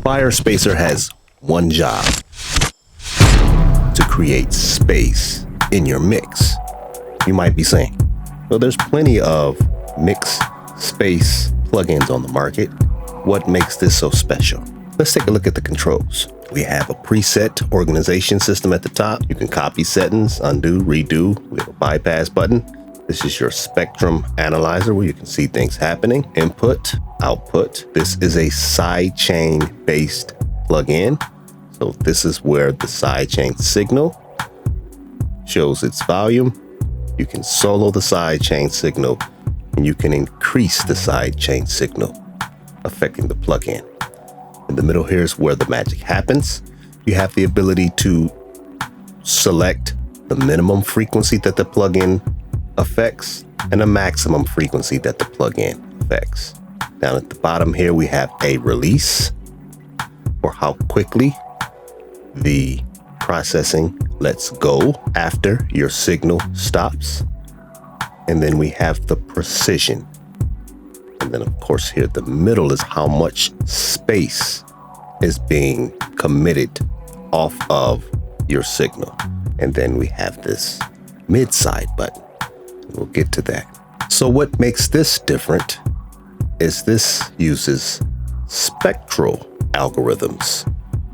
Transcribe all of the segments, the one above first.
Firespacer has one job: to create space in your mix. You might be saying, well, there's plenty of mix space plugins on the market. What makes this so special? Let's take a look at the controls. We have a preset organization system at the top. You can copy settings, undo, redo. We have a bypass button. This is your spectrum analyzer where you can see things happening. Input, output. This is a sidechain based plugin. So this is where the sidechain signal shows its volume. You can solo the sidechain signal and you can increase the sidechain signal, affecting the plugin. In the middle here is where the magic happens. You have the ability to select the minimum frequency that the plugin affects and a maximum frequency that the plugin affects. Down at the bottom here, we have a release for how quickly the processing lets go after your signal stops. And then we have the precision. And then of course here the middle is how much space is being committed off of your signal. And then we have this mid-side button. We'll get to that. So what makes this different is this uses spectral algorithms.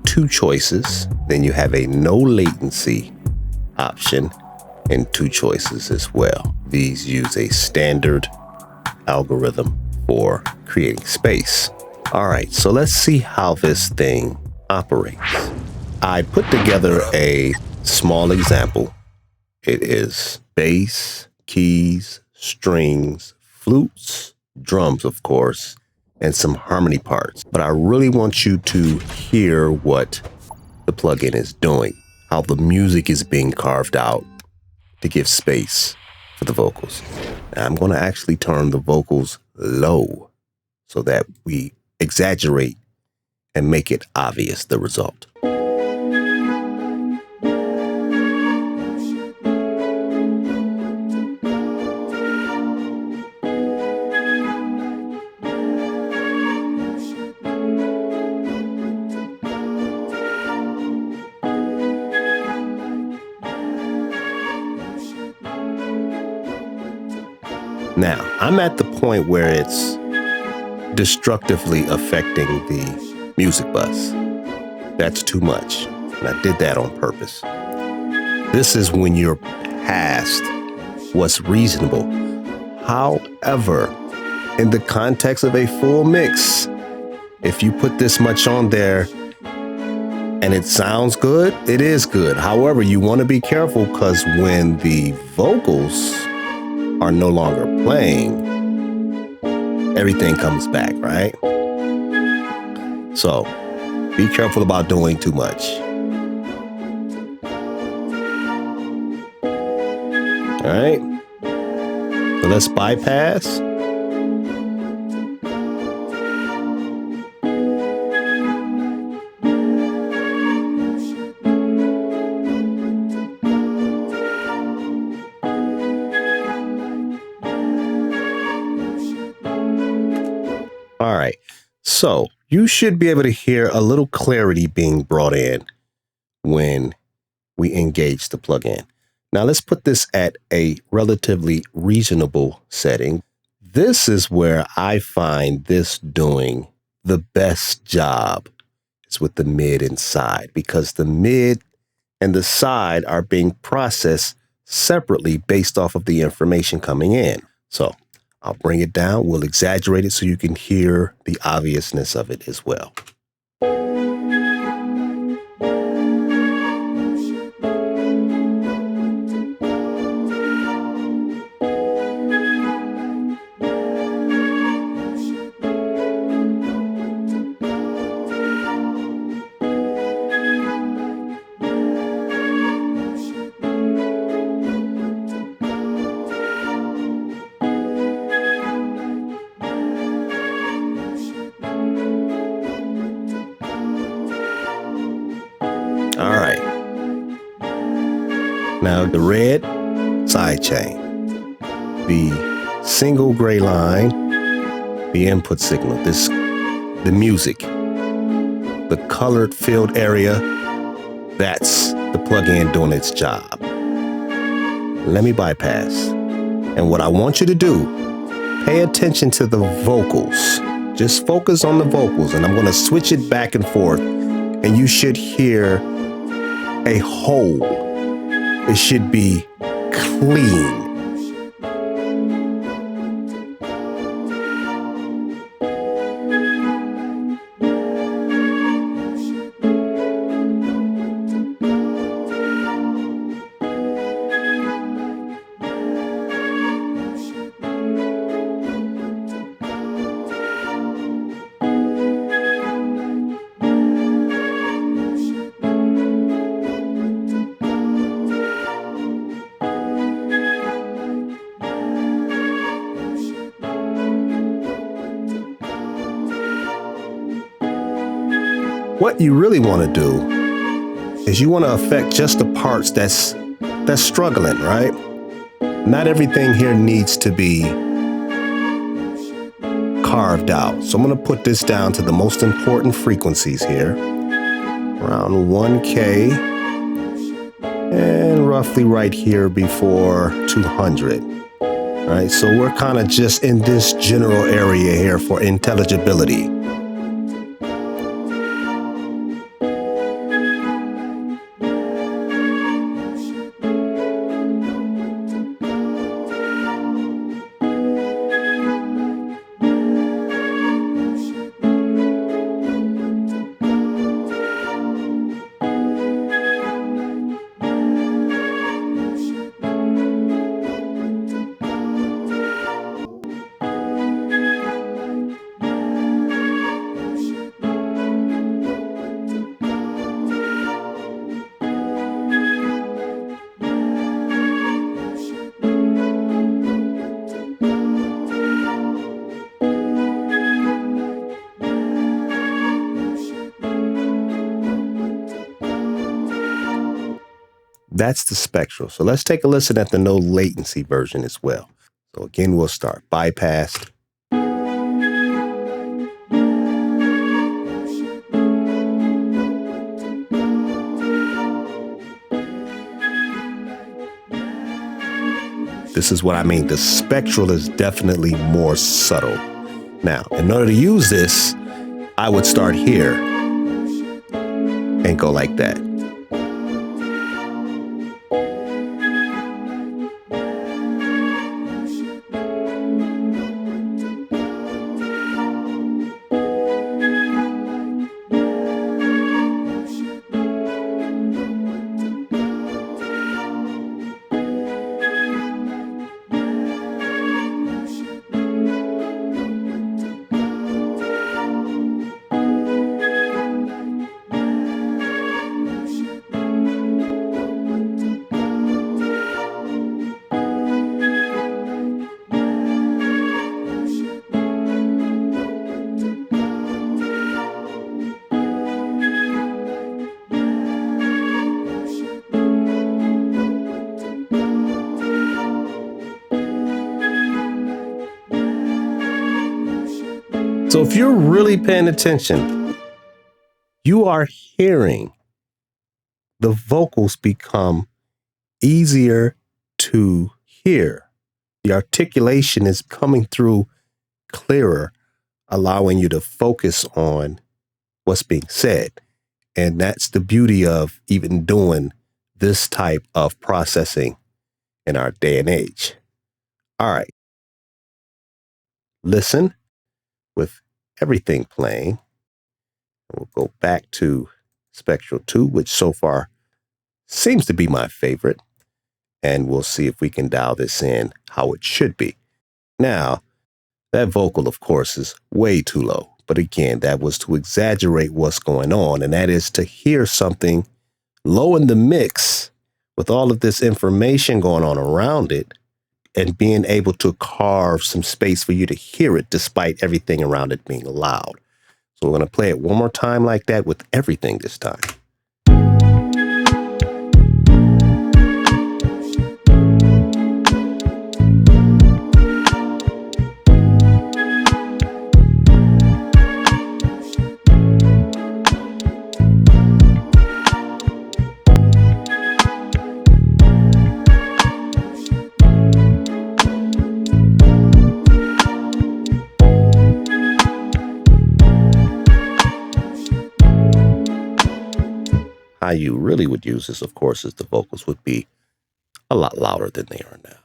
2 choices. Then you have a no latency option and 2 choices as well. These use a standard algorithm for creating space. All right, so let's see how this thing operates. I put together a small example. It is bass, keys, strings, flutes, drums, of course, and some harmony parts. But I really want you to hear what the plugin is doing, how the music is being carved out to give space for the vocals. Now, I'm going to actually turn the vocals low so that we exaggerate and make it obvious the result. Now, I'm at the point where it's destructively affecting the music bus. That's too much, and I did that on purpose. This is when you're past what's reasonable. However, in the context of a full mix, if you put this much on there and it sounds good, it is good. However, you want to be careful because when the vocals are no longer playing, everything comes back, right? So be careful about doing too much. All right, so let's bypass. All right, so you should be able to hear a little clarity being brought in when we engage the plugin. Now let's put this at a relatively reasonable setting. This is where I find this doing the best job. It's with the mid and side, because the mid and the side are being processed separately based off of the information coming in. So I'll bring it down. We'll exaggerate it so you can hear the obviousness of it as well. All right. Now the red sidechain, the single gray line, the input signal, the music. the colored filled area, that's the plugin doing its job. Let me bypass. And what I want you to do, pay attention to the vocals. Just focus on the vocals, and I'm going to switch it back and forth, and you should hear a whole. It should be clean. What you really want to do is you want to affect just the parts that's struggling, right? Not everything here needs to be carved out. So I'm going to put this down to the most important frequencies here, around 1K, and roughly right here before 200. All right, so we're kind of just in this general area here for intelligibility. That's the Spectral. So let's take a listen at the no latency version as well. So again, we'll start bypassed. This is what I mean. The Spectral is definitely more subtle. Now, in order to use this, I would start here and go like that. So if you're really paying attention, you are hearing the vocals become easier to hear. The articulation is coming through clearer, allowing you to focus on what's being said. And that's the beauty of even doing this type of processing in our day and age. All right. Listen with everything playing. We'll go back to Spectral 2, which so far seems to be my favorite. And we'll see if we can dial this in how it should be. Now, that vocal, of course, is way too low. But again, that was to exaggerate what's going on. And that is to hear something low in the mix with all of this information going on around it and being able to carve some space for you to hear it despite everything around it being loud. So we're going to play it one more time like that with everything this time. how you really would use this, of course, is the vocals would be a lot louder than they are now.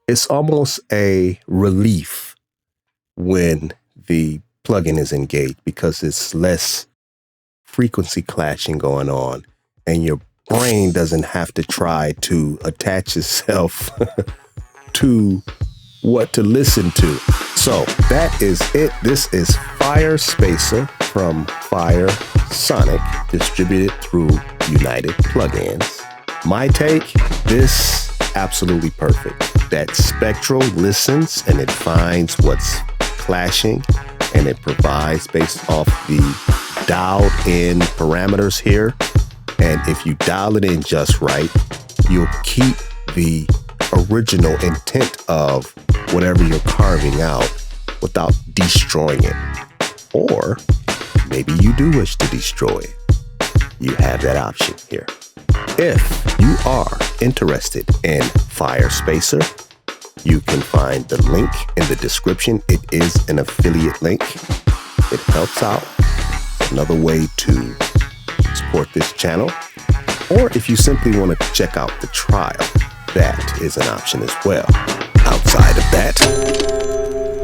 It's almost a relief when the plugin is engaged because it's less frequency clashing going on and your brain doesn't have to try to attach itself to what to listen to. So that is it. This is Firespacer from Firesonic, distributed through United Plugins. My take, this absolutely perfect. That Spectral listens and it finds what's clashing and it provides based off the dialed in parameters here. And if you dial it in just right, you'll keep the original intent of whatever you're carving out without destroying it. Or maybe you do wish to destroy it. You have that option here. If you are interested in Firespacer, you can find the link in the description. It is an affiliate link. It helps out. Another way to support this channel. Or if you simply want to check out the trial, that is an option as well. Outside of that,